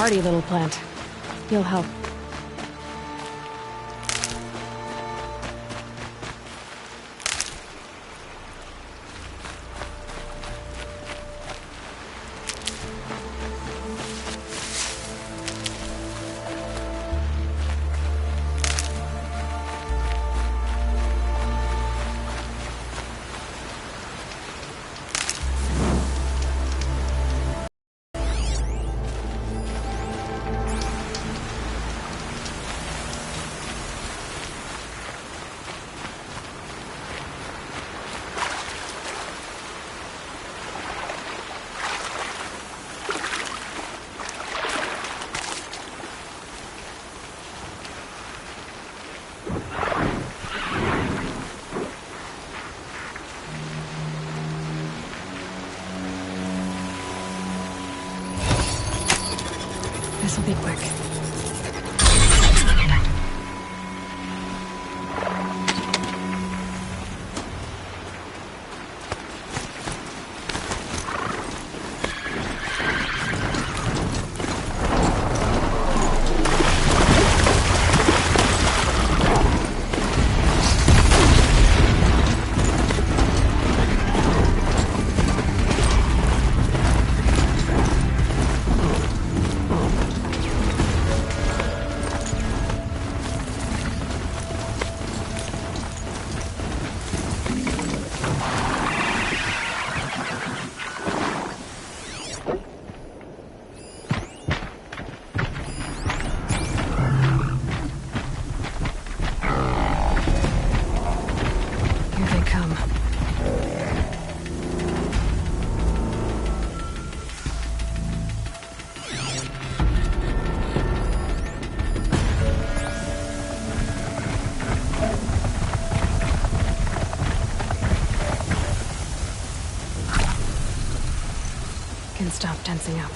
hardy little plant. You'll help. This'll be quick. Stop tensing up.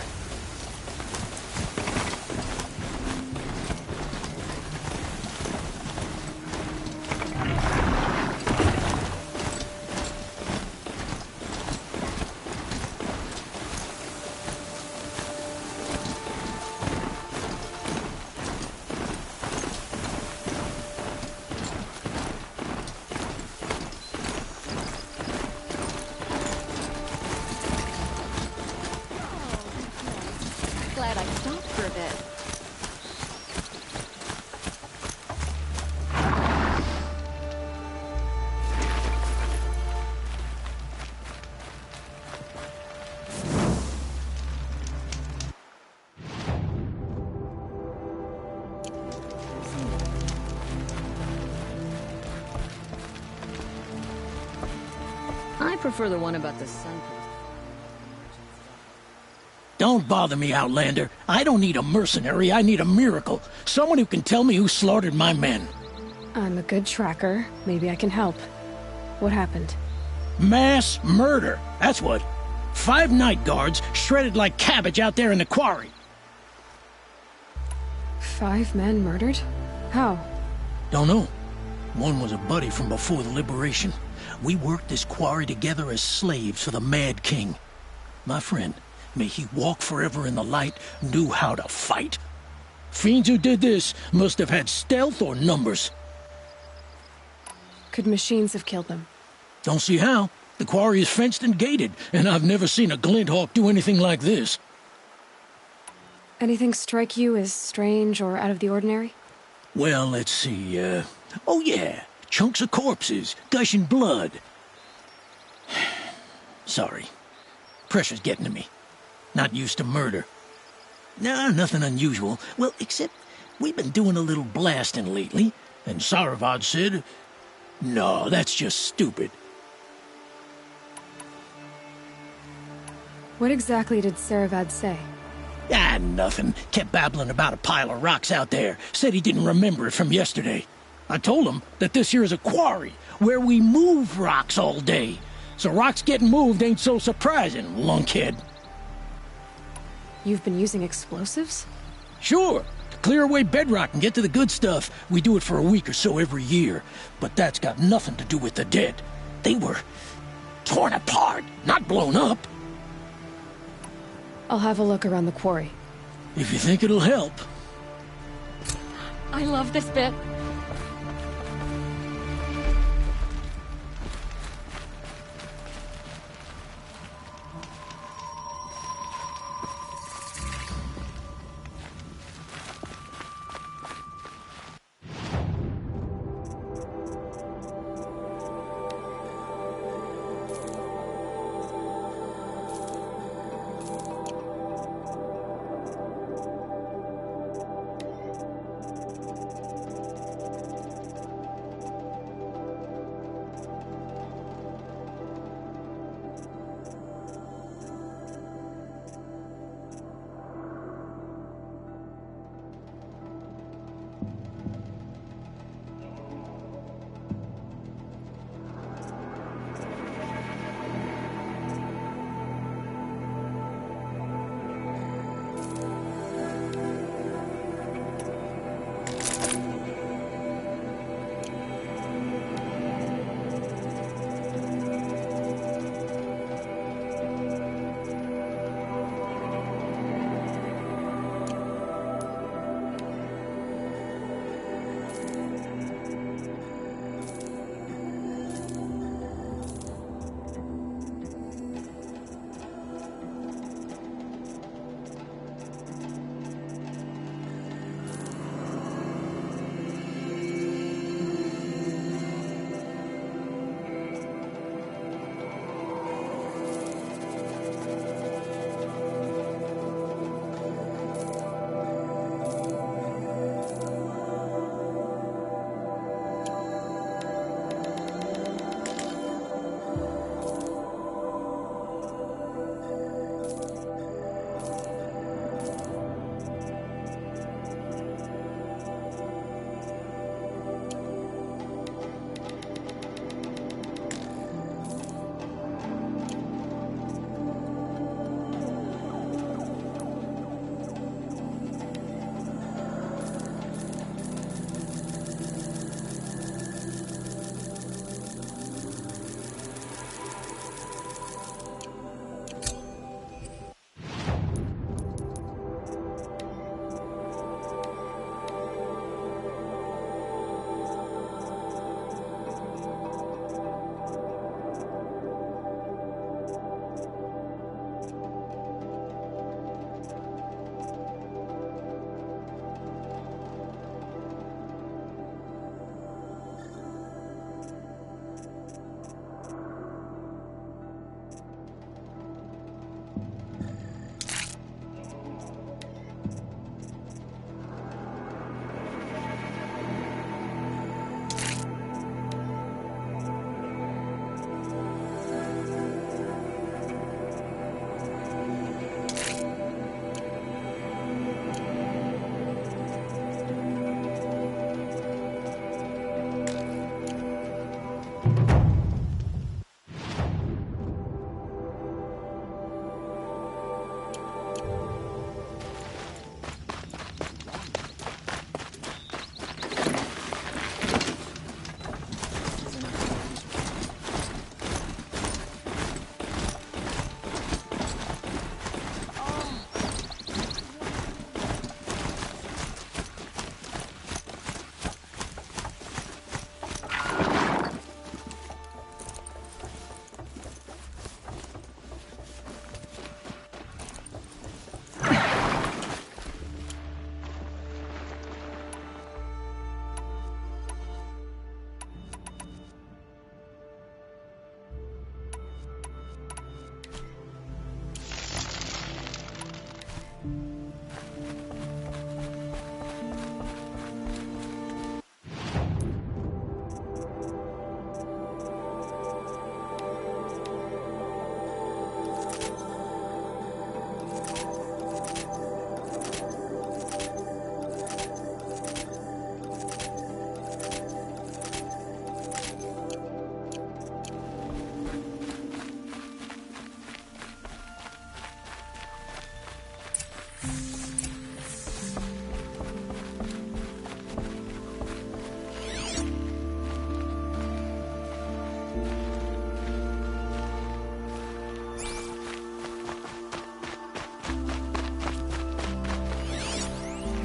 Glad I stopped for a bit. I prefer the one about the sun. Don't bother me, Outlander. I don't need a mercenary, I need a miracle. Someone who can tell me who slaughtered my men. I'm a good tracker. Maybe I can help. What happened? Mass murder, that's what. 5 night guards shredded like cabbage out there in the quarry. 5 men murdered? How? Don't know. One was a buddy from before the liberation. We worked this quarry together as slaves for the Mad King. My friend, may he walk forever in the light, knew how to fight. Fiends who did this must have had stealth or numbers. Could machines have killed them? Don't see how. The quarry is fenced and gated, and I've never seen a Glinthawk do anything like this. Anything strike you as strange or out of the ordinary? Well, let's see, oh yeah, chunks of corpses, gushing blood. Sorry. Pressure's getting to me. Not used to murder. Nah, nothing unusual. Well, except we've been doing a little blasting lately, and Saravad said, no, that's just stupid. What exactly did Saravad say? Ah, nothing. Kept babbling about a pile of rocks out there. Said he didn't remember it from yesterday. I told him that this here is a quarry, where we move rocks all day. So rocks getting moved ain't so surprising, lunkhead. You've been using explosives? Sure. To clear away bedrock and get to the good stuff, we do it for a week or so every year. But that's got nothing to do with the dead. They were torn apart, not blown up. I'll have a look around the quarry. If you think it'll help. I love this bit.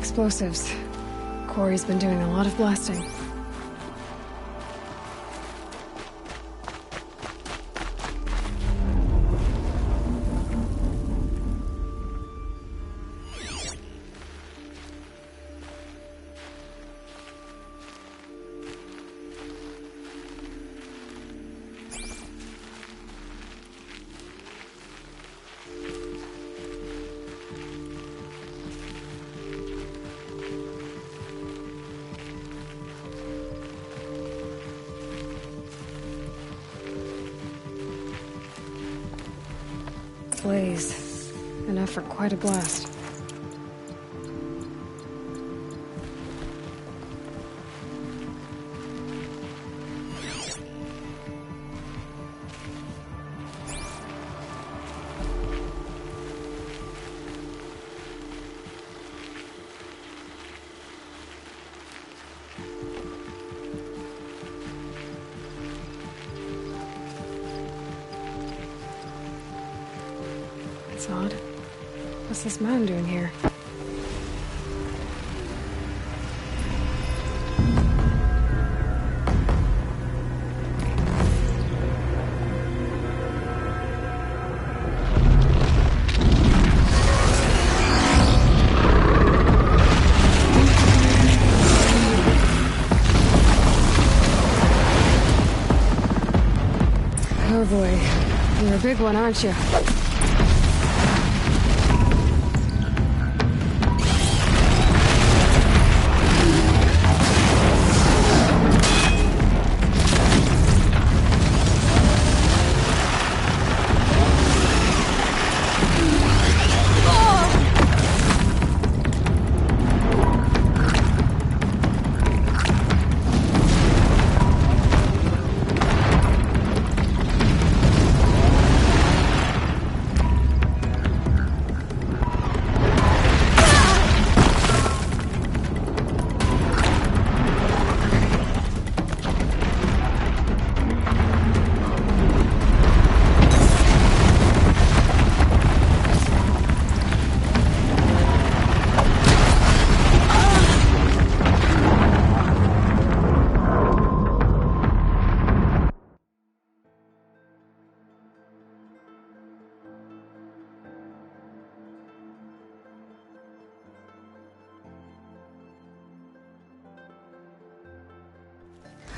Explosives. Corey's been doing a lot of blasting. Blaze. Enough for quite a blast. That's odd. What's this man doing here? Oh boy, you're a big one, aren't you?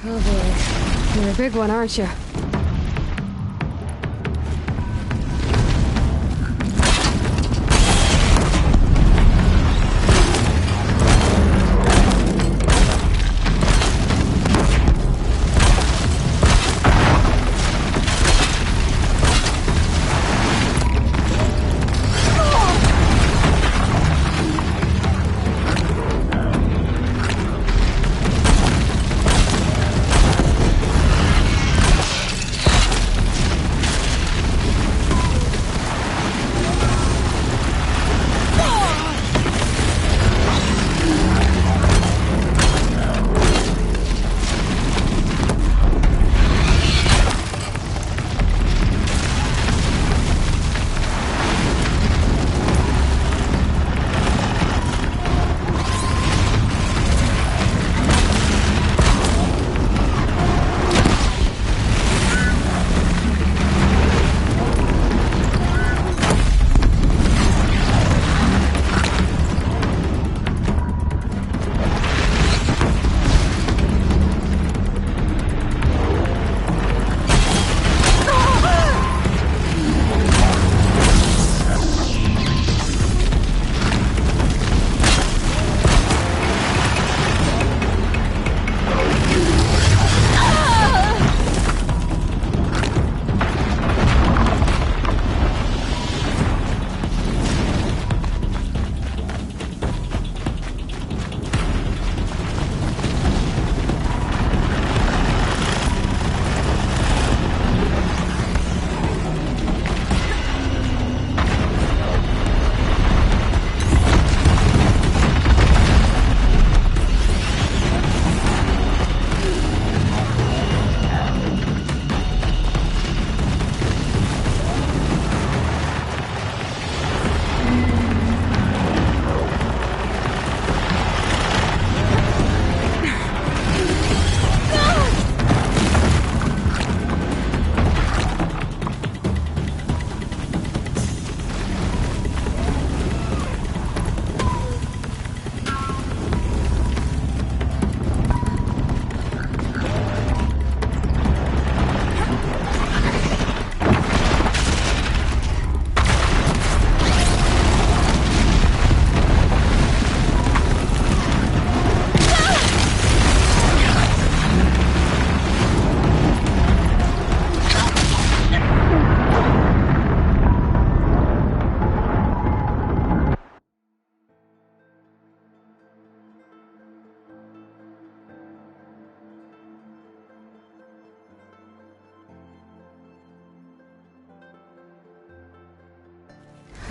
Oh boy, you're a big one, aren't you?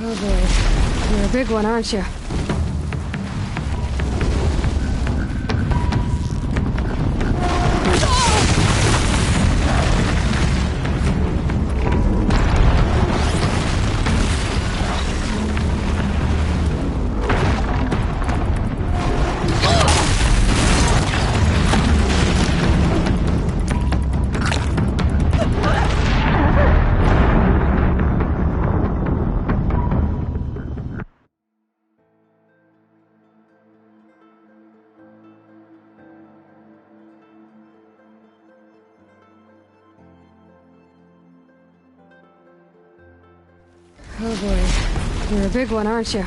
Oh boy. You're a big one, aren't you? Oh boy. You're a big one, aren't you?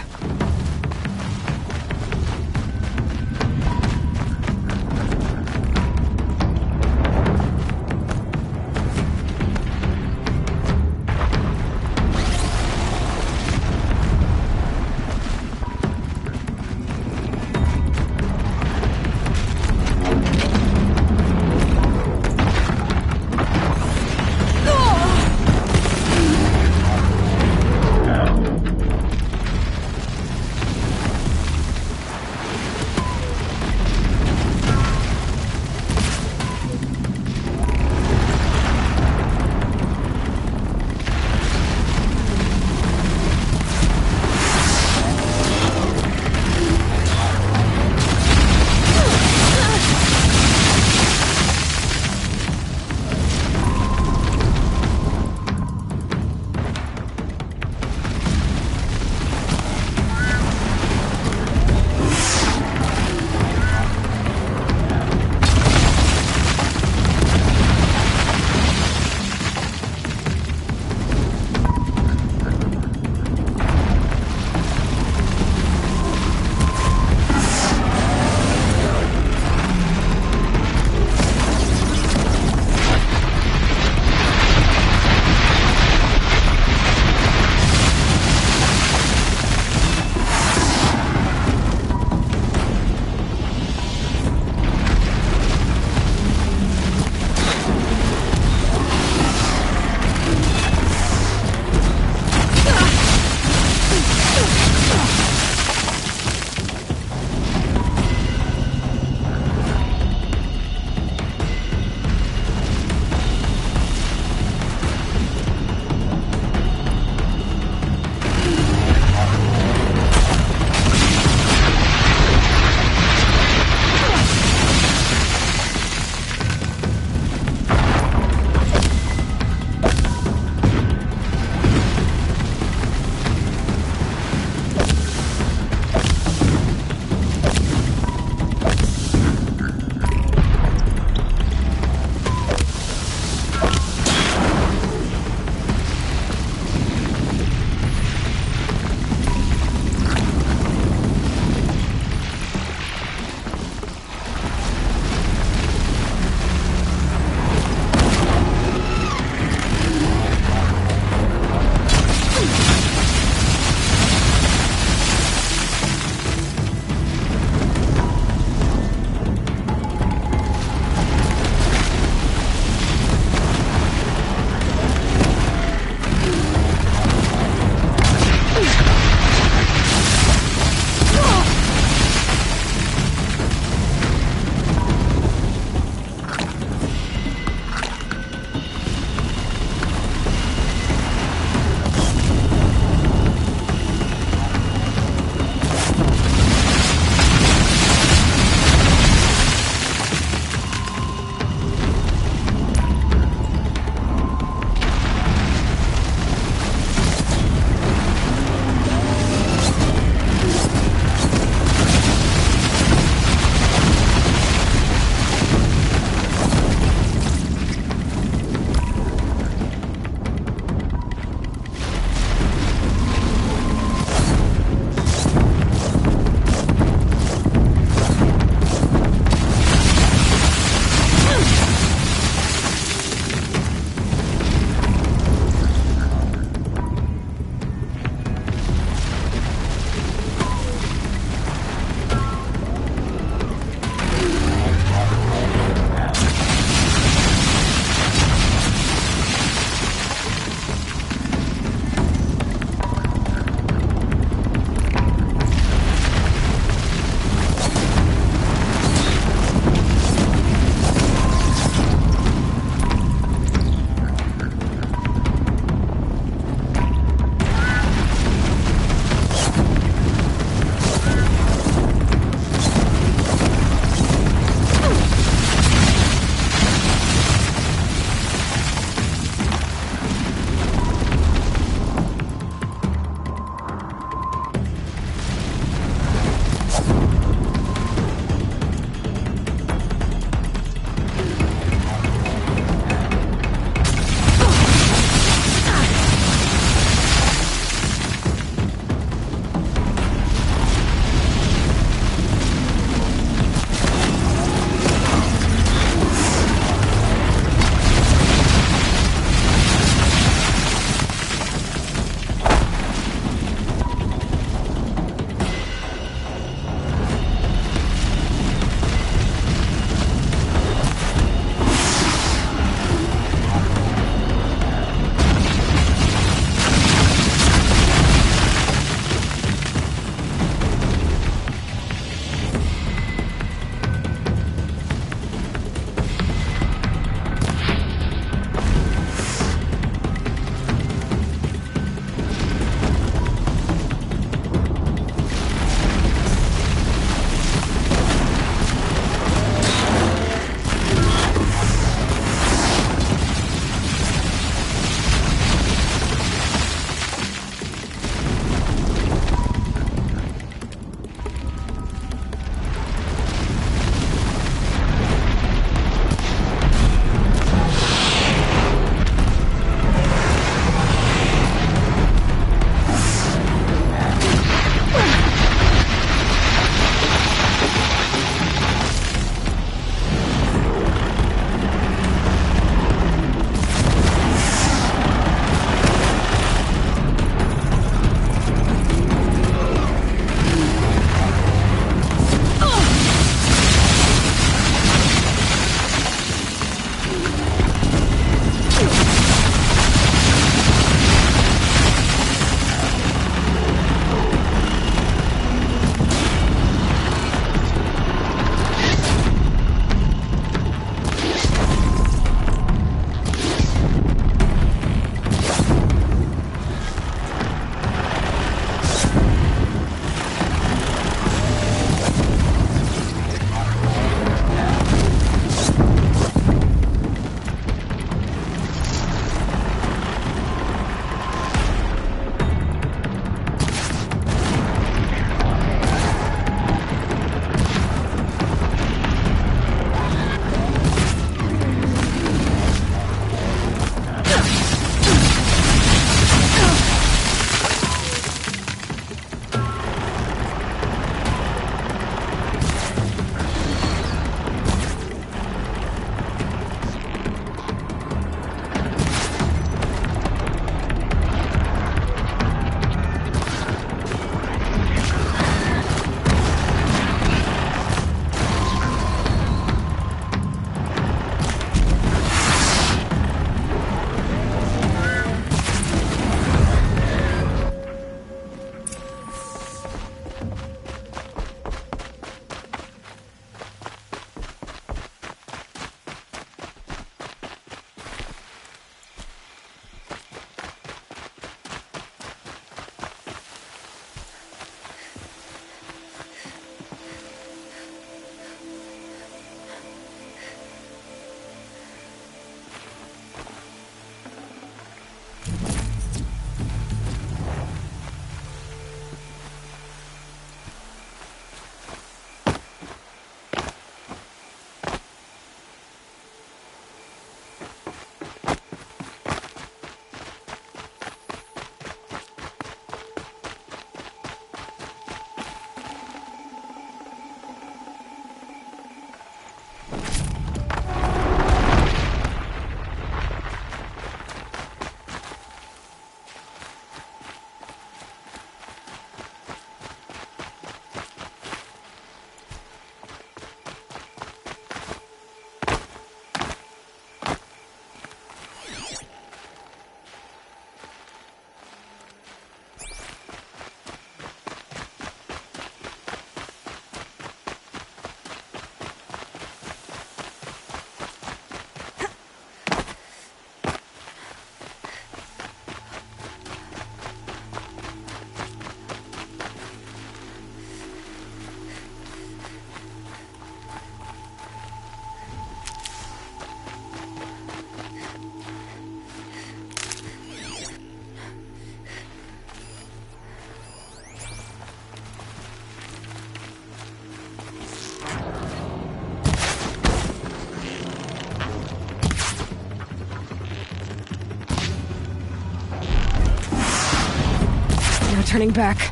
turning back.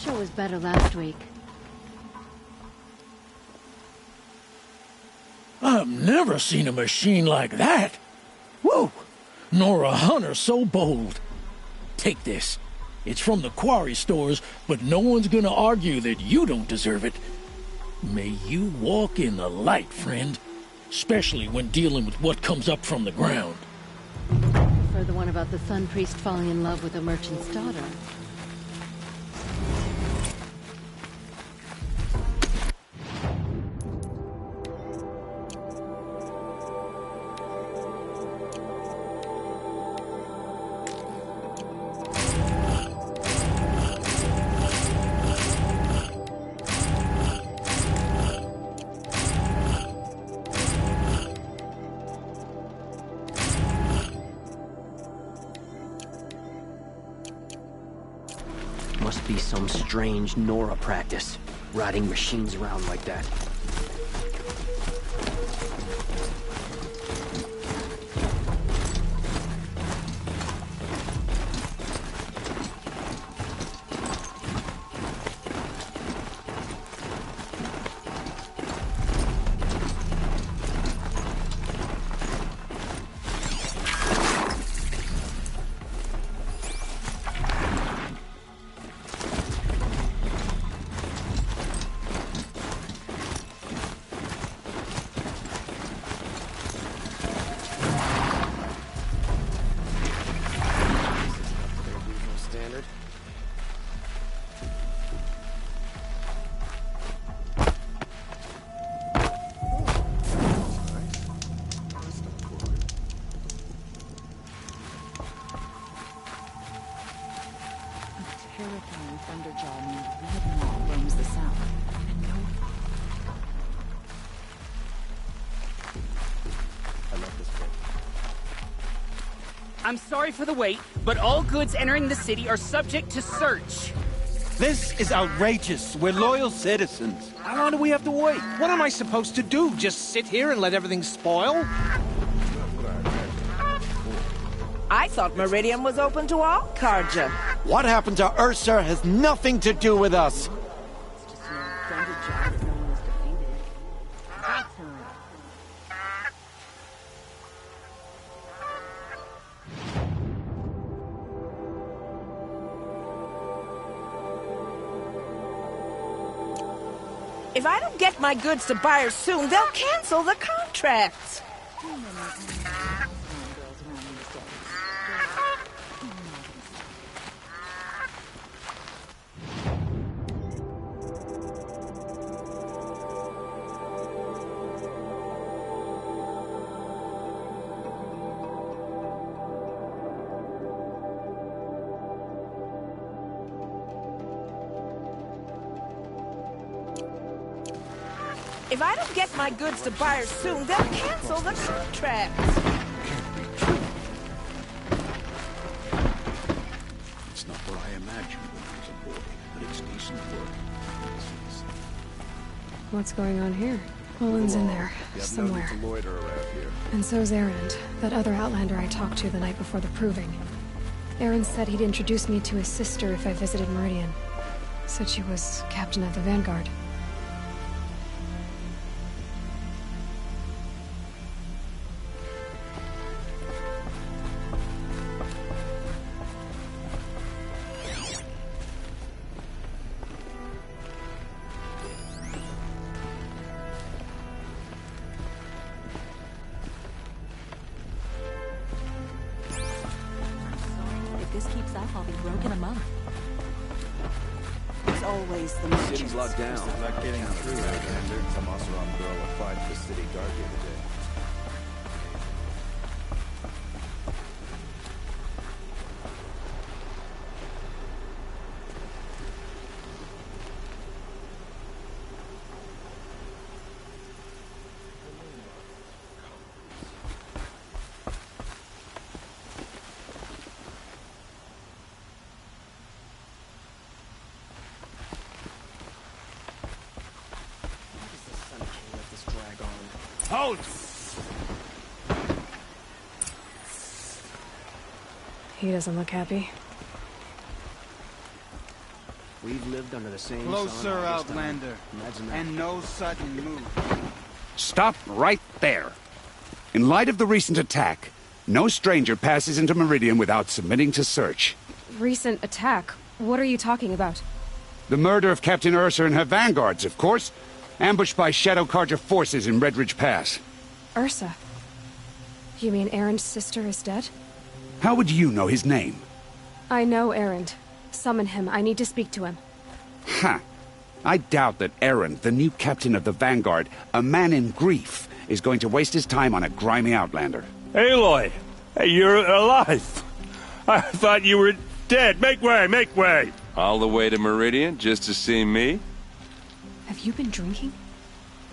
Show was better last week. I've never seen a machine like that. Whoa! Nor a hunter so bold. Take this. It's from the quarry stores, but no one's gonna argue that you don't deserve it. May you walk in the light, friend. Especially when dealing with what comes up from the ground. I prefer the one about the Sun Priest falling in love with a merchant's daughter. Must be some strange Nora practice, riding machines around like that. Hurricane Thunderjaw named Meridian roams the south, and no... I love this book. I'm sorry for the wait, but all goods entering the city are subject to search. This is outrageous. We're loyal citizens. How long do we have to wait? What am I supposed to do? Just sit here and let everything spoil? I thought Meridian was open to all Carja. What happened to Ursa has nothing to do with us. It's just no Thunderjaw that no one has defeated. That's all. If I don't get my goods to buyers soon, they'll cancel the contracts. If I don't get my goods to buyers soon, they'll cancel the contracts. It's not what I imagined when I was a boy, but it's decent work. What's going on here? Olin's in there, somewhere. No need to loiter around here. And so's Erend, that other Outlander I talked to the night before the proving. Erend said he'd introduce me to his sister if I visited Meridian. Said she was captain of the Vanguard. If this keeps up, I'll be broke in a month. It's always the merchants. City's locked down. Not getting through, Outlander. Some Oseram girl applied for the city guard the other day. Hold! He doesn't look happy. We've lived under the same Closer, sun all this time. Outlander. Imagine that. And no sudden move. Stop right there. In light of the recent attack, no stranger passes into Meridian without submitting to search. Recent attack? What are you talking about? The murder of Captain Ursa and her vanguards, of course. Ambushed by Shadow Carja forces in Redridge Pass. Ursa? You mean Erend's sister is dead? How would you know his name? I know Erend. Summon him. I need to speak to him. Ha! I doubt that Erend, the new captain of the Vanguard, a man in grief, is going to waste his time on a grimy Outlander. Aloy! Hey, you're alive! I thought you were dead. Make way, make way! All the way to Meridian just to see me? Have you been drinking?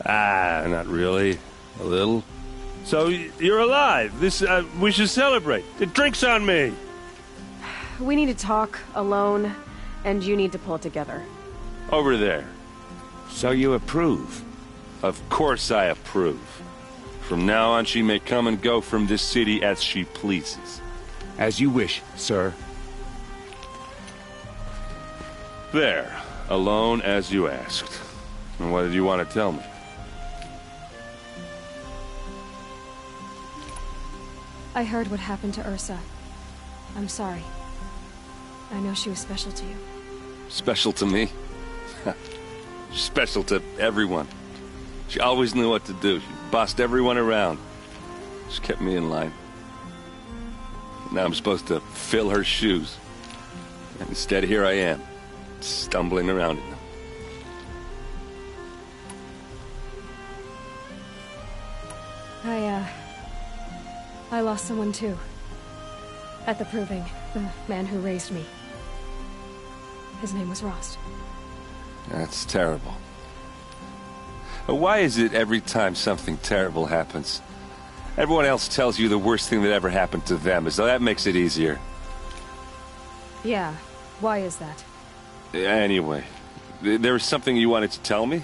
Ah, not really. A little. So, you're alive. This, we should celebrate. The drink's on me. We need to talk, alone, and you need to pull it together. Over there. So you approve? Of course I approve. From now on, she may come and go from this city as she pleases. As you wish, sir. There. Alone as you asked. And what did you want to tell me? I heard what happened to Ursa. I'm sorry. I know she was special to you. Special to me? Special to everyone. She always knew what to do. She bossed everyone around. She kept me in line. Now I'm supposed to fill her shoes. And instead, here I am, stumbling around in them. I lost someone too. At the proving, the man who raised me. His name was Rost. That's terrible. But why is it every time something terrible happens, everyone else tells you the worst thing that ever happened to them, as though that makes it easier? Yeah, why is that? Anyway, there was something you wanted to tell me?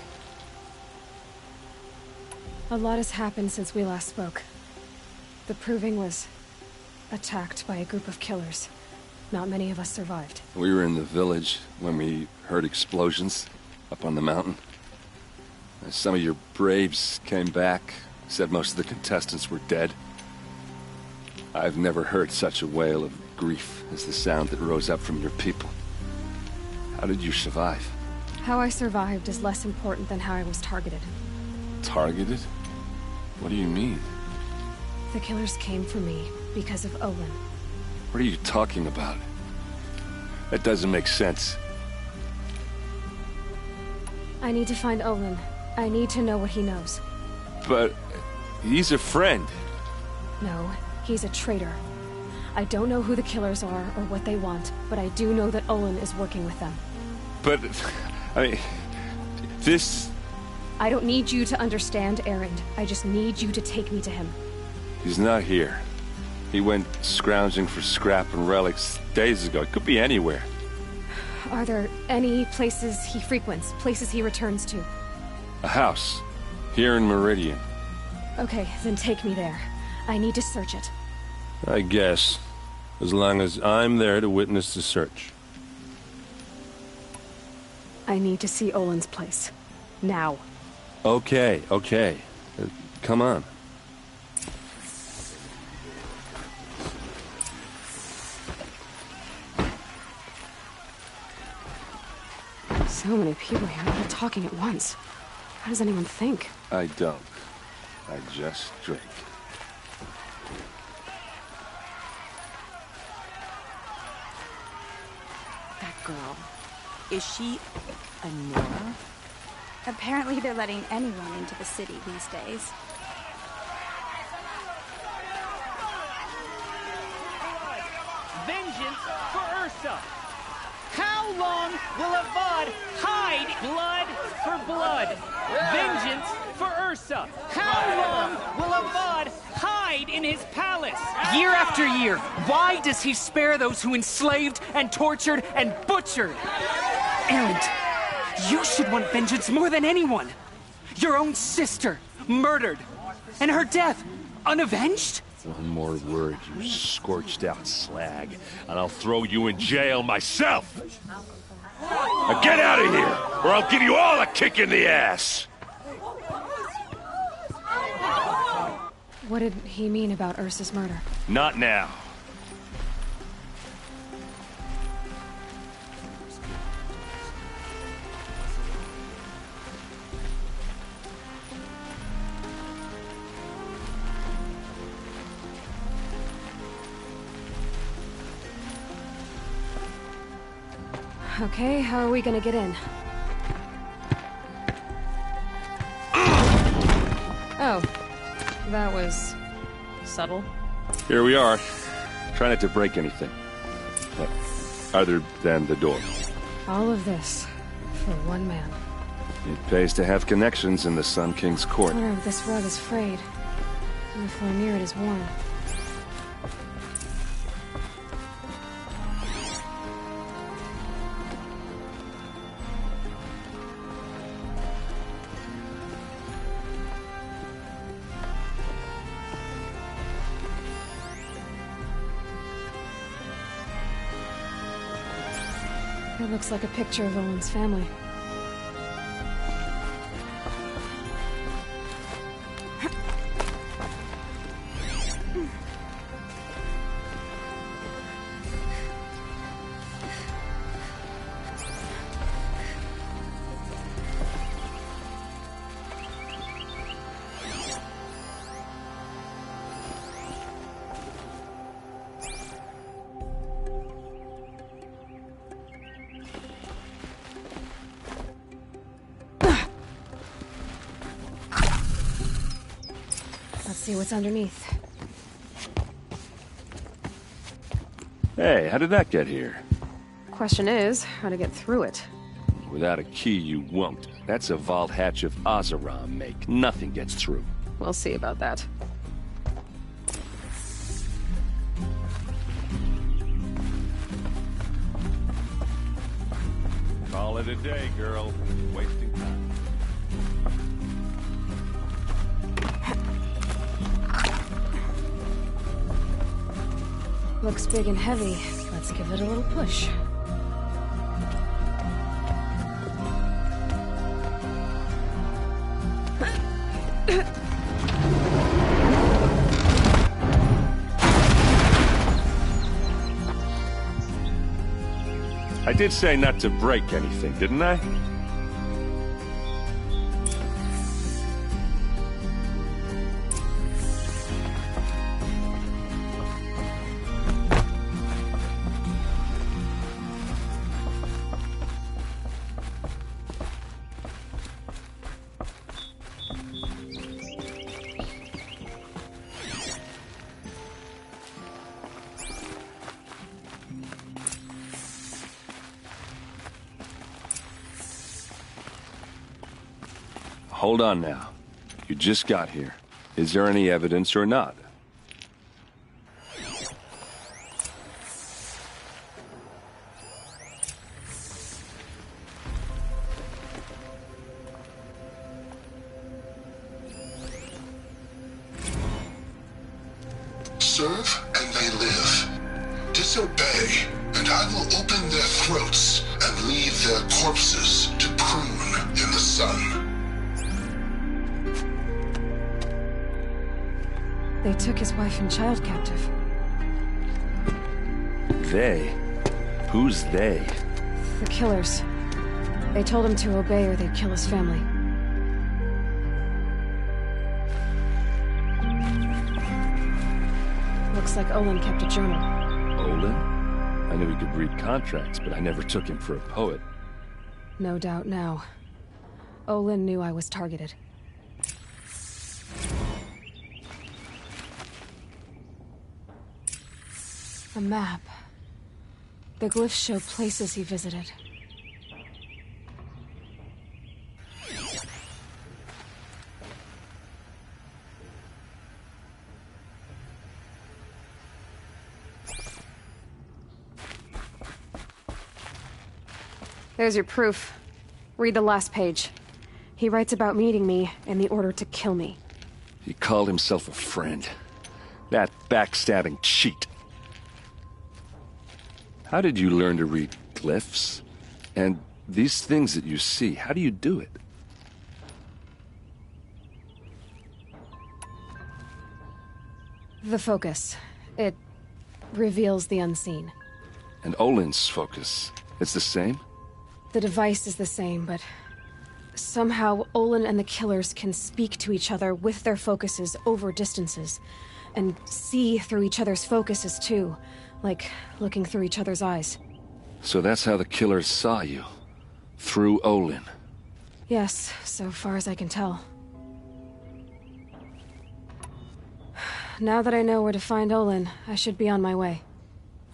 A lot has happened since we last spoke. The proving was attacked by a group of killers. Not many of us survived. We were in the village when we heard explosions up on the mountain. Some of your braves came back, said most of the contestants were dead. I've never heard such a wail of grief as the sound that rose up from your people. How did you survive? How I survived is less important than how I was targeted. Targeted? What do you mean? The killers came for me because of Olin. What are you talking about? That doesn't make sense. I need to find Olin. I need to know what he knows. But he's a friend. No, he's a traitor. I don't know who the killers are or what they want, but I do know that Olin is working with them. But, I mean, this... I don't need you to understand, Erend. I just need you to take me to him. He's not here. He went scrounging for scrap and relics days ago. It could be anywhere. Are there any places he frequents, places he returns to? A house. Here in Meridian. Okay, then take me there. I need to search it. I guess. As long as I'm there to witness the search. I need to see Olin's place. Now. Okay. Come on. So many people here, all talking at once. How does anyone think? I don't. I just drink. That girl. Is she a Nora? Apparently they're letting anyone into the city these days. Vengeance for Ursa! How long will Avad hide blood for blood? Vengeance for Ursa! How long will Avad hide in his palace? Year after year, why does he spare those who enslaved and tortured and butchered? Erend, you should want vengeance more than anyone. Your own sister, murdered, and her death, unavenged? One more word, you scorched out slag, and I'll throw you in jail myself! Now get out of here, or I'll give you all a kick in the ass! What did he mean about Ursa's murder? Not now. Okay, how are we gonna get in? Oh, that was subtle. Here we are. Try not to break anything. Other than the door. All of this for one man. It pays to have connections in the Sun King's court. I wonder if this rug is frayed. And the floor near it is worn. It looks like a picture of Olin's family. Let's see what's underneath. Hey, how did that get here? Question is, how to get through it. Without a key, you won't. That's a vault hatch of Oseram make. Nothing gets through. We'll see about that. Call it a day, girl. Wasting time. Looks big and heavy. Let's give it a little push. I did say not to break anything, didn't I? hold on now. You just got here. Is there any evidence or not? Serve and they live. Disobey, and I will open their throats and leave their corpses to prune in the sun. They took his wife and child captive. They? Who's they? The killers. They told him to obey or they'd kill his family. Looks like Olin kept a journal. Olin? I knew he could read contracts, but I never took him for a poet. No doubt now. Olin knew I was targeted. A map. The glyphs show places he visited. There's your proof. Read the last page. He writes about meeting me and the order to kill me. He called himself a friend. That backstabbing cheat. How did you learn to read glyphs? And these things that you see, how do you do it? The focus. It reveals the unseen. And Olin's focus, it's the same? The device is the same, but somehow Olin and the killers can speak to each other with their focuses over distances, and see through each other's focuses too, like looking through each other's eyes. So that's how the killers saw you? Through Olin? Yes, so far as I can tell. Now that I know where to find Olin, I should be on my way.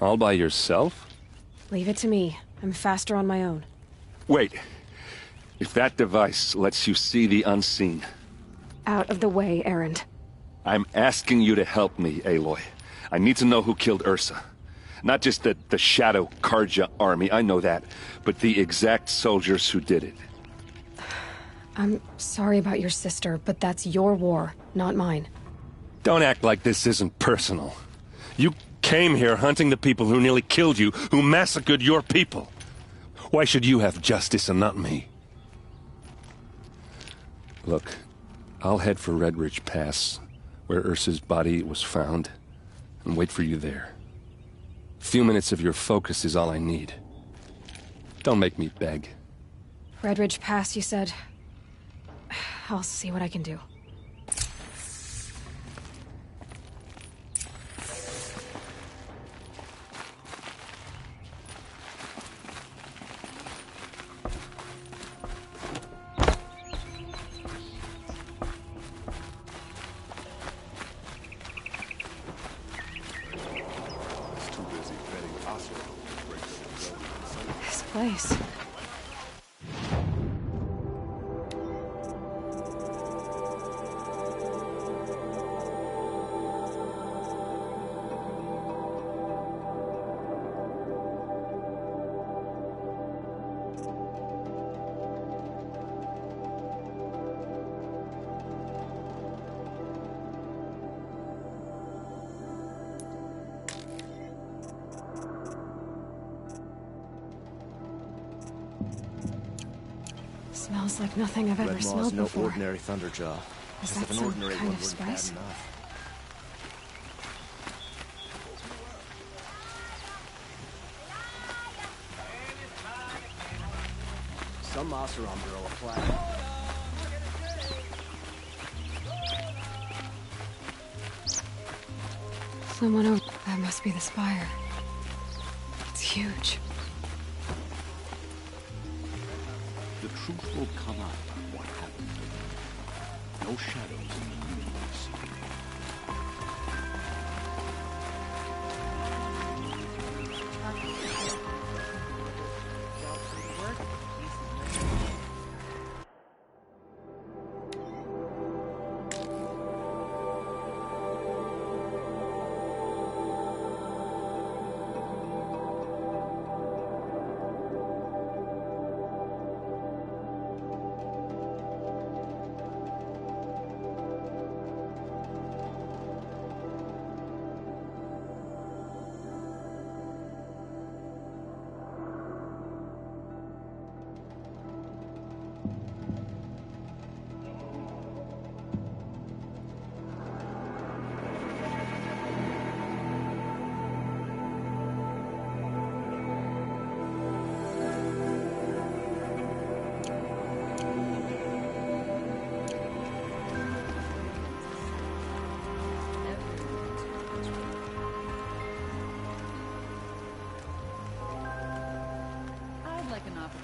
All by yourself? Leave it to me. I'm faster on my own. Wait. If that device lets you see the unseen... Out of the way, Erend. I'm asking you to help me, Aloy. I need to know who killed Ursa. Not just the Shadow Karja army, I know that, but the exact soldiers who did it. I'm sorry about your sister, but that's your war, not mine. Don't act like this isn't personal. You came here hunting the people who nearly killed you, who massacred your people. Why should you have justice and not me? Look, I'll head for Red Ridge Pass, where Ursa's body was found, and wait for you there. A few minutes of your focus is all I need. Don't make me beg. Red Ridge Pass, you said? I'll see what I can do. This place. Smells like nothing I've ever Red Maw's smelled no before. ordinary Thunderjaw. Is As that if an some ordinary kind one of wouldn't have spice? enough. Some Oseram girl applied. Someone over... That must be the spire. It's huge. The truth will come out on what happened to them. No shadows in the universe.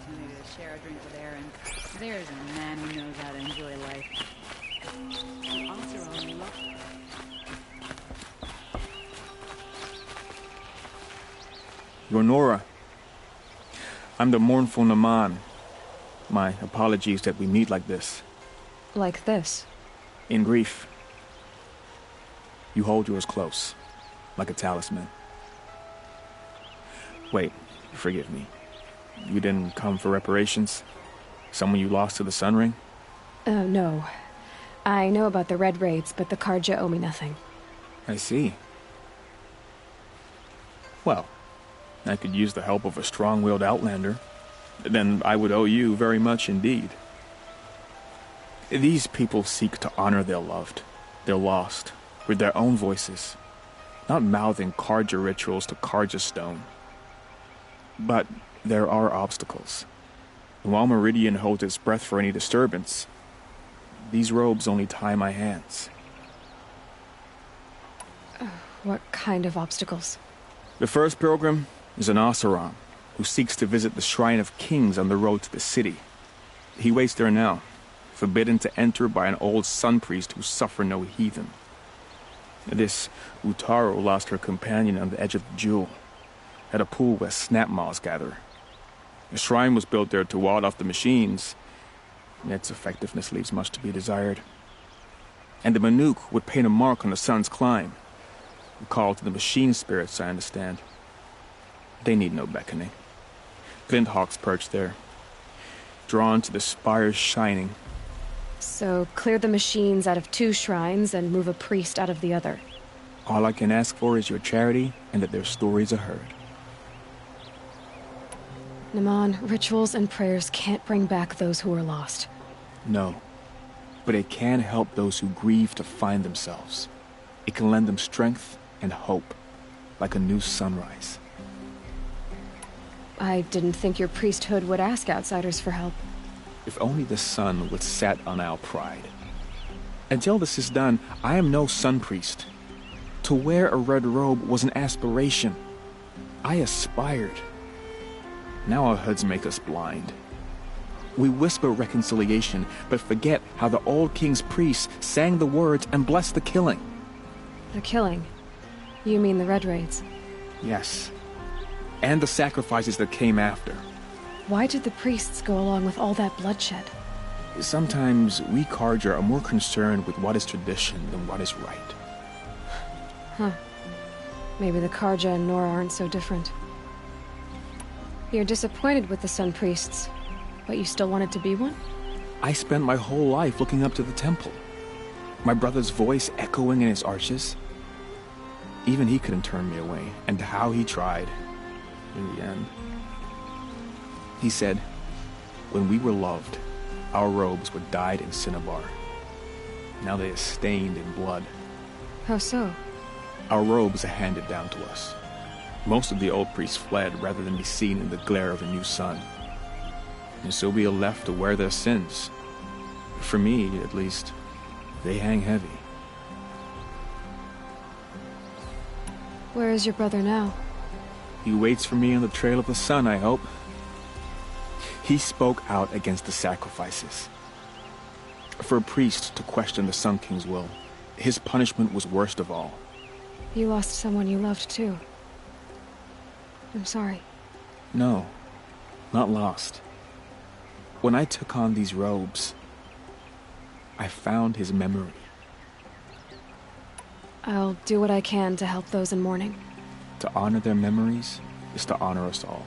opportunity to share a drink with Aaron. There's a man who knows how to enjoy life. You're Nora. I'm the mournful Naman. My apologies that we meet like this. Like this? In grief. You hold yours close, like a talisman. Wait, forgive me. You didn't come for reparations? Someone you lost to the Sun Ring? No. I know about the Red Raids, but the Karja owe me nothing. I see. Well, I could use the help of a strong-willed outlander. Then I would owe you very much indeed. These people seek to honor their loved, their lost, with their own voices, not mouthing Karja rituals to Karja stone. But there are obstacles. And while Meridian holds its breath for any disturbance, these robes only tie my hands. What kind of obstacles? The first pilgrim is an Oseram, who seeks to visit the Shrine of Kings on the road to the city. He waits there now, forbidden to enter by an old sun priest who suffer no heathen. This Utaro lost her companion on the edge of the jewel, at a pool where snap moths gather. The shrine was built there to ward off the machines, and its effectiveness leaves much to be desired. And the Manuk would paint a mark on the sun's climb, a call to the machine spirits, I understand. They need no beckoning. Glint hawks perch there, drawn to the spires shining. So clear the machines out of 2 shrines and move a priest out of the other. All I can ask for is your charity and that their stories are heard. Naman, rituals and prayers can't bring back those who are lost. No, but it can help those who grieve to find themselves. It can lend them strength and hope, like a new sunrise. I didn't think your priesthood would ask outsiders for help. If only the sun would set on our pride. Until this is done, I am no sun priest. To wear a red robe was an aspiration. I aspired. Now our hoods make us blind. We whisper reconciliation, but forget how the old king's priests sang the words and blessed the killing. The killing? You mean the Red Raids? Yes. And the sacrifices that came after. Why did the priests go along with all that bloodshed? Sometimes we Karja are more concerned with what is tradition than what is right. Huh. Maybe the Karja and Nora aren't so different. You're disappointed with the Sun Priests, but you still wanted to be one? I spent my whole life looking up to the temple. My brother's voice echoing in its arches. Even he couldn't turn me away, and how he tried. In the end. He said, when we were loved, our robes were dyed in cinnabar. Now they are stained in blood. How so? Our robes are handed down to us. Most of the old priests fled rather than be seen in the glare of a new sun. And so we are left to wear their sins. For me, at least, they hang heavy. Where is your brother now? He waits for me on the trail of the sun, I hope. He spoke out against the sacrifices. For a priest to question the Sun King's will, his punishment was worst of all. You lost someone you loved, too. I'm sorry. No, not lost. When I took on these robes, I found his memory. I'll do what I can to help those in mourning. To honor their memories is to honor us all.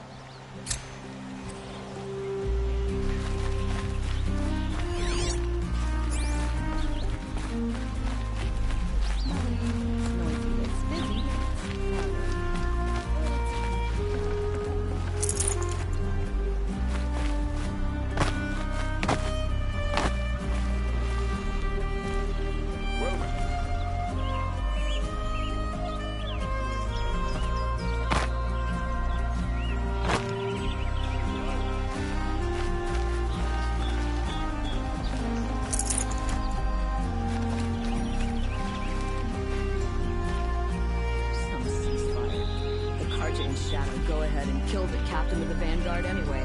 Go ahead and kill the captain of the Vanguard anyway.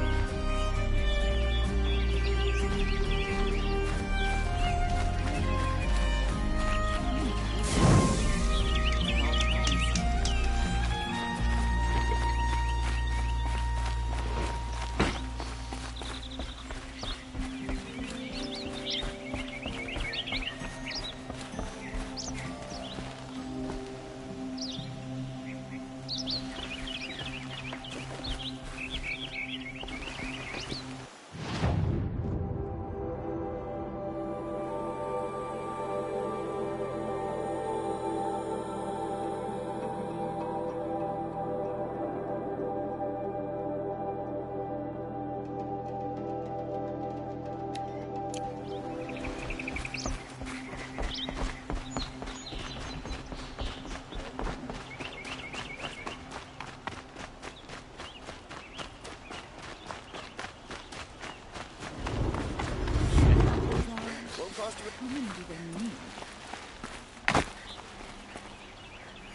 How many do they need?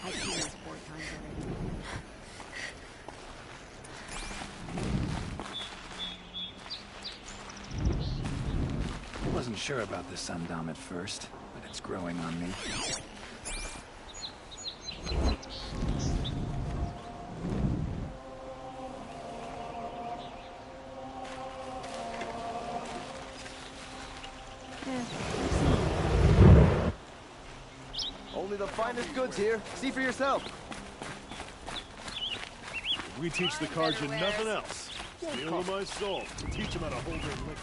I've seen this 4 times already. I wasn't sure about the Sundom at first, but it's growing on me. Only the finest goods here. See for yourself. We teach the Carja nothing else. Steal of my soul. Teach them how to hold their liquor.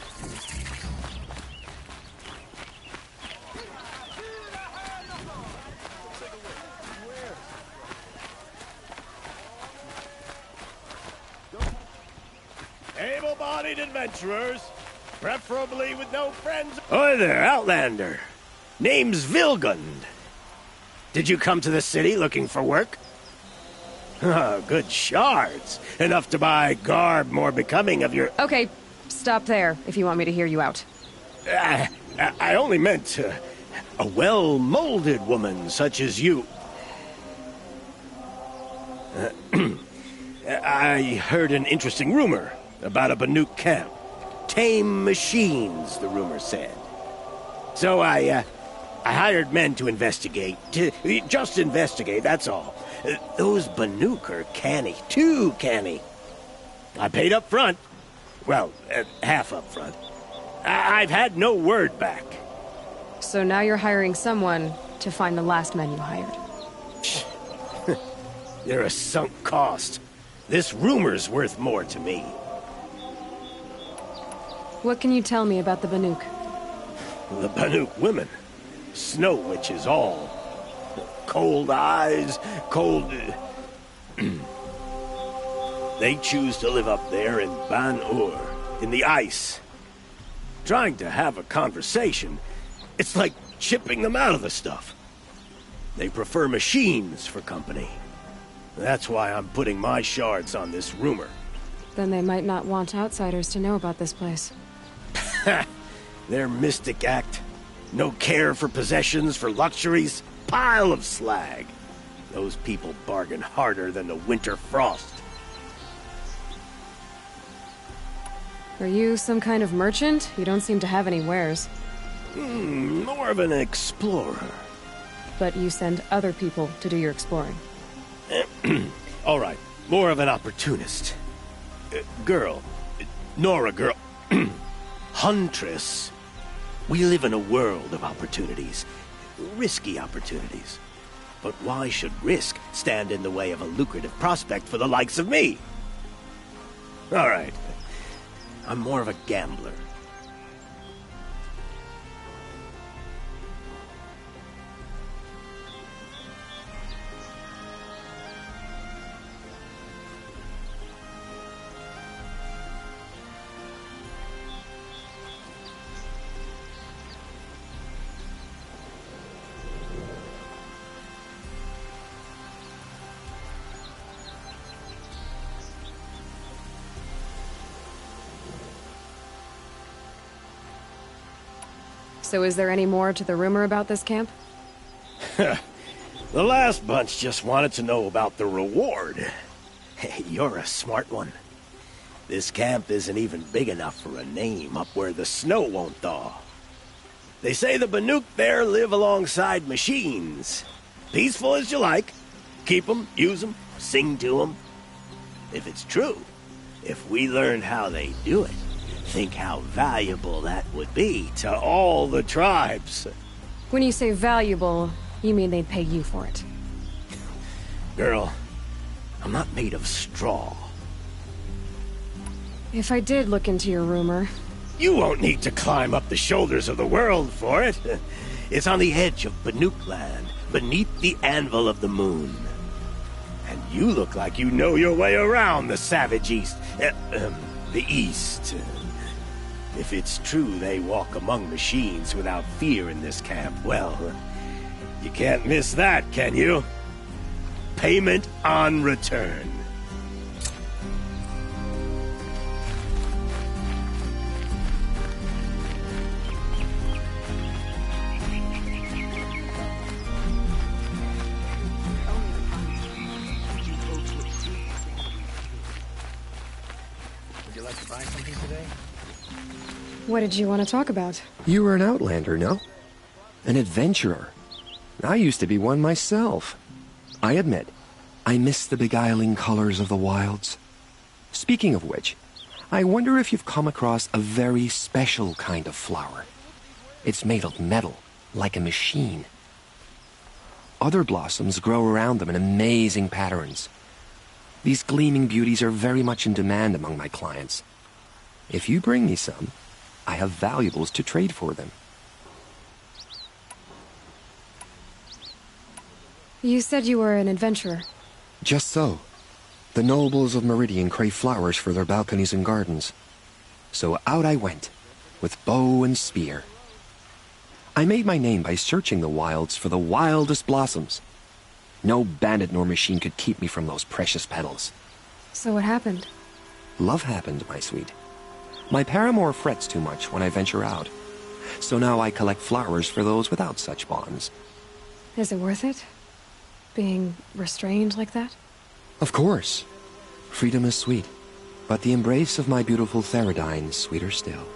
Able-bodied adventurers, preferably with no friends. Hi there, Outlander. Name's Vilgund. Did you come to the city looking for work? Oh, good shards. Enough to buy garb more becoming of your... Okay, stop there if you want me to hear you out. I only meant a well-molded woman such as you. I heard an interesting rumor about a Banuk camp. Tame machines, the rumor said. So I hired men to investigate. Just investigate, that's all. Those Banuk are canny. Too canny. I paid up front. Well, half up front. I've had no word back. So now you're hiring someone to find the last men you hired. They're a sunk cost. This rumor's worth more to me. What can you tell me about the Banuk? The Banuk women. Snow witches all. Cold eyes, cold... They choose to live up there in Ban-Ur, in the ice. Trying to have a conversation, it's like chipping them out of the stuff. They prefer machines for company. That's why I'm putting my shards on this rumor. Then they might not want outsiders to know about this place. Their mystic act. No care for possessions, for luxuries. Pile of slag. Those people bargain harder than the winter frost. Are you some kind of merchant? You don't seem to have any wares. More of an explorer. But you send other people to do your exploring. All right, more of an opportunist. Girl. Nora girl. Huntress. We live in a world of opportunities. Risky opportunities. But why should risk stand in the way of a lucrative prospect for the likes of me? All right. I'm more of a gambler. So is there any more to the rumor about this camp? The last bunch just wanted to know about the reward. Hey, you're a smart one. This camp isn't even big enough for a name up where the snow won't thaw. They say the Banuk there live alongside machines. Peaceful as you like. Keep them, use them, sing to them. If it's true, if we learned how they do it, think how valuable that would be to all the tribes. When you say valuable, you mean they'd pay you for it. Girl, I'm not made of straw. If I did look into your rumor... You won't need to climb up the shoulders of the world for it. It's on the edge of Banuk land, beneath the anvil of the moon. And you look like you know your way around the savage east. The east. If it's true they walk among machines without fear in this camp, well, you can't miss that, can you? Payment on return. Would you like to buy something today? What did you want to talk about? You were an outlander, no? An adventurer. I used to be one myself. I admit, I miss the beguiling colors of the wilds. Speaking of which, I wonder if you've come across a very special kind of flower. It's made of metal, like a machine. Other blossoms grow around them in amazing patterns. These gleaming beauties are very much in demand among my clients. If you bring me some, I have valuables to trade for them. You said you were an adventurer. Just so. The nobles of Meridian crave flowers for their balconies and gardens. So out I went, with bow and spear. I made my name by searching the wilds for the wildest blossoms. No bandit nor machine could keep me from those precious petals. So what happened? Love happened, my sweet. My paramour frets too much when I venture out. So now I collect flowers for those without such bonds. Is it worth it? Being restrained like that? Of course. Freedom is sweet, but the embrace of my beautiful Theridine is sweeter still.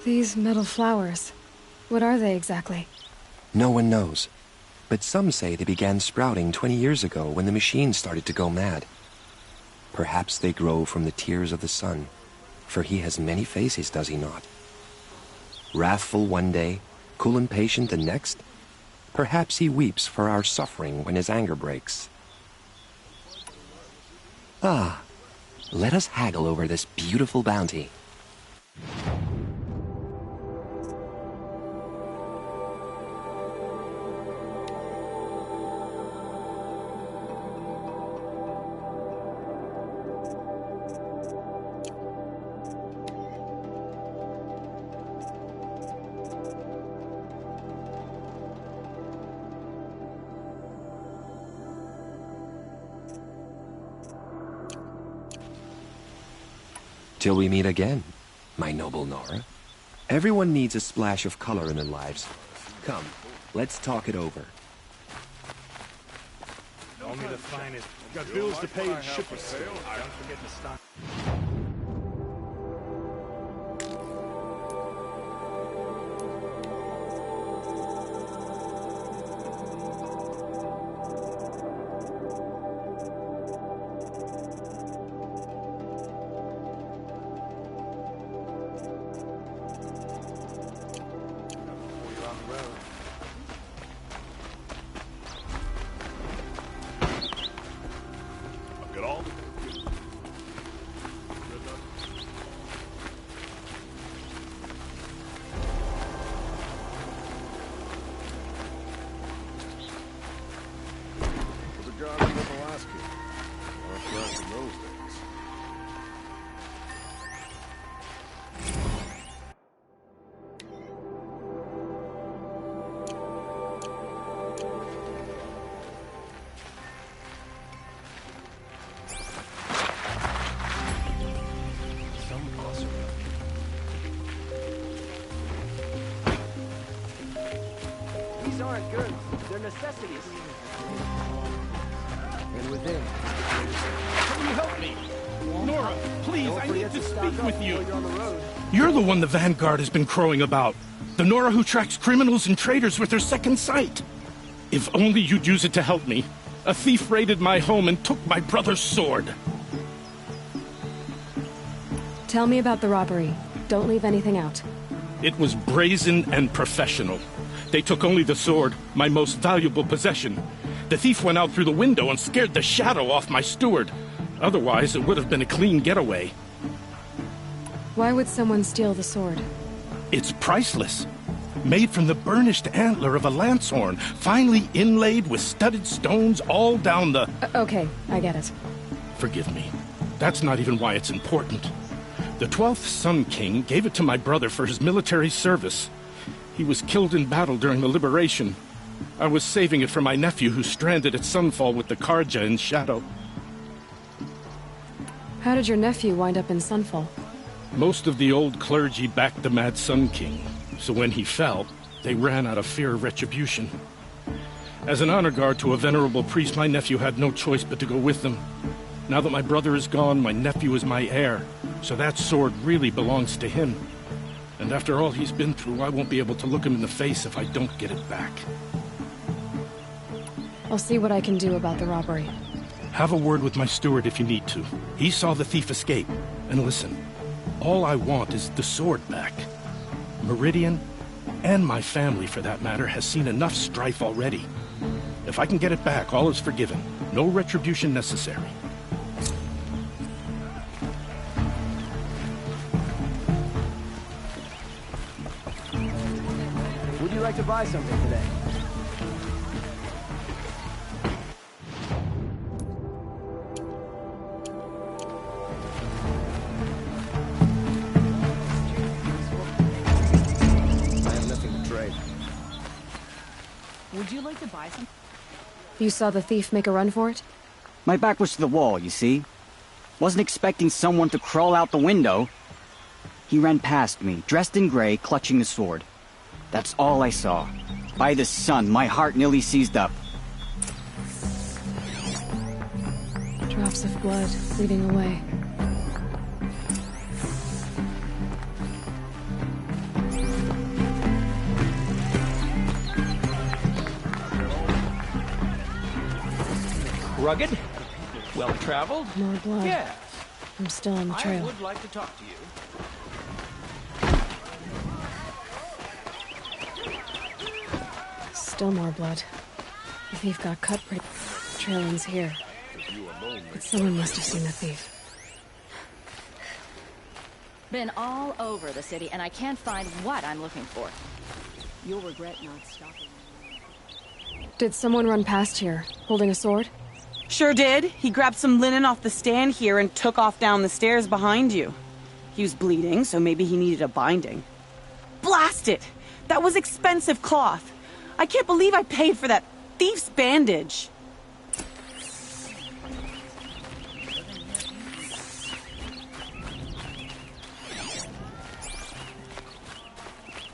These metal flowers, what are they exactly? No one knows, but some say they began sprouting 20 years ago when the machines started to go mad. Perhaps they grow from the tears of the sun, for he has many faces, does he not? Wrathful one day, cool and patient the next. Perhaps he weeps for our suffering when his anger breaks. Ah, let us haggle over this beautiful bounty. Till we meet again, my noble Nora. Everyone needs a splash of color in their lives. Come, let's talk it over. Only the finest. Got bills to pay and shipping. Don't forget to stock. These aren't goods, they're necessities. and within. Can you help me? Nora, please, Don't I forget need to stock speak up with you. while you're on the road. You're the one the Vanguard has been crowing about. The Nora who tracks criminals and traitors with her second sight. If only you'd use it to help me. A thief raided my home and took my brother's sword. Tell me about the robbery. Don't leave anything out. It was brazen and professional. They took only the sword, my most valuable possession. The thief went out through the window and scared the shadow off my steward. Otherwise, it would have been a clean getaway. Why would someone steal the sword? It's priceless. Made from the burnished antler of a lancehorn, finely inlaid with studded stones all down the... Okay, I get it. Forgive me. That's not even why it's important. The 12th Sun King gave it to my brother for his military service. He was killed in battle during the liberation. I was saving it for my nephew who's stranded at Sunfall with the Karja in Shadow. How did your nephew wind up in Sunfall? Most of the old clergy backed the Mad Sun King, so when he fell, they ran out of fear of retribution. As an honor guard to a venerable priest, my nephew had no choice but to go with them. Now that my brother is gone, my nephew is my heir, so that sword really belongs to him. And after all he's been through, I won't be able to look him in the face if I don't get it back. I'll see what I can do about the robbery. Have a word with my steward if you need to. He saw the thief escape. And listen, all I want is the sword back. Meridian, and my family for that matter, has seen enough strife already. If I can get it back, all is forgiven. No retribution necessary. Would you like to buy something today? Would you like to buy some? You saw the thief make a run for it? My back was to the wall, you see? Wasn't expecting someone to crawl out the window. He ran past me, dressed in gray, clutching the sword. That's all I saw. By the sun, my heart nearly seized up. Drops of blood bleeding away. Rugged? Well-traveled? More blood. Yes. I'm still on the trail. I would like to talk to you. Still more blood. The thief got cut pretty... Trail ends here. But someone must have seen the thief. Been all over the city, and I can't find what I'm looking for. You'll regret not stopping. Did someone run past here, holding a sword? Sure did. He grabbed some linen off the stand here and took off down the stairs behind you. He was bleeding, so maybe he needed a binding. Blast it! That was expensive cloth. I can't believe I paid for that thief's bandage.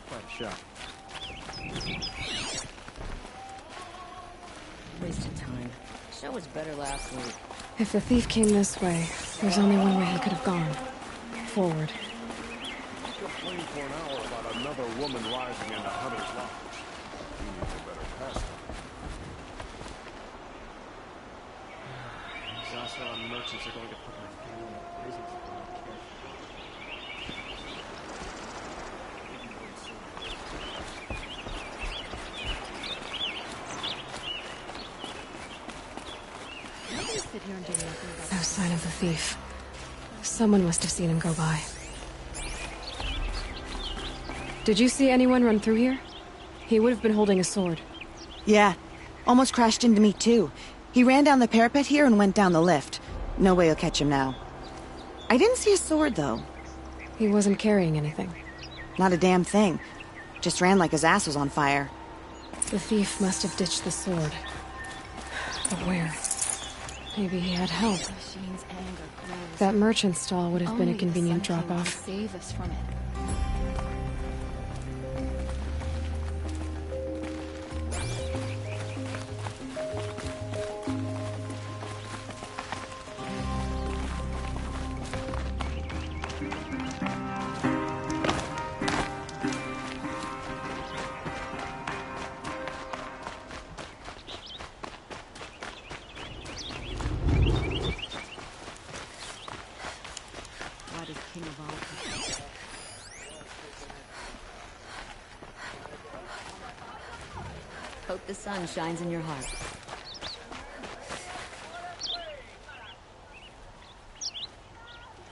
Quite a shot. Wasted time. Show was better last week. If the thief came this way, there's only one way he could have gone. Forward. Complain for an hour about another woman rising into Hunter's Lodge. He needs a better pastime. These Oseram merchants are going to put my family in prison for being Sit here and do nothing but... No sign of the thief. Someone must have seen him go by. Did you see anyone run through here? He would have been holding a sword. Yeah. Almost crashed into me, too. He ran down the parapet here and went down the lift. No way you'll catch him now. I didn't see a sword, though. He wasn't carrying anything. Not a damn thing. Just ran like his ass was on fire. The thief must have ditched the sword. But where? Maybe he had help. Shane's anger grows. That merchant stall would have been a Only the convenient Sun King will drop-off. Save us from it. the sun shines in your heart.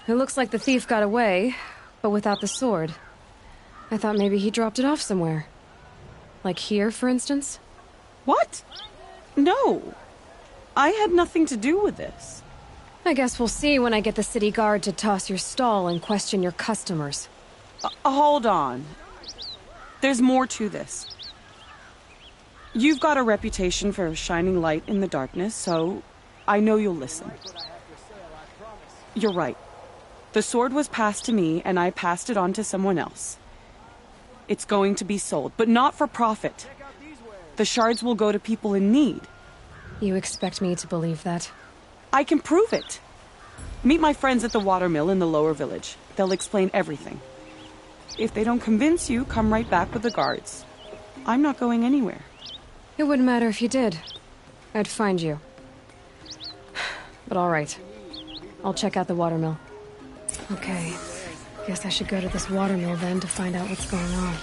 It looks like the thief got away, but without the sword. I thought maybe he dropped it off somewhere. Like here, for instance? What? No. I had nothing to do with this. I guess we'll see when I get the city guard to toss your stall and question your customers. Hold on. There's more to this. You've got a reputation for shining light in the darkness, so I know you'll listen. You're right. The sword was passed to me, and I passed it on to someone else. It's going to be sold, but not for profit. The shards will go to people in need. You expect me to believe that? I can prove it. Meet my friends at the watermill in the lower village. They'll explain everything. If they don't convince you, come right back with the guards. I'm not going anywhere. It wouldn't matter if you did. I'd find you. But all right. I'll check out the watermill. Okay. Guess I should go to this watermill then to find out what's going on.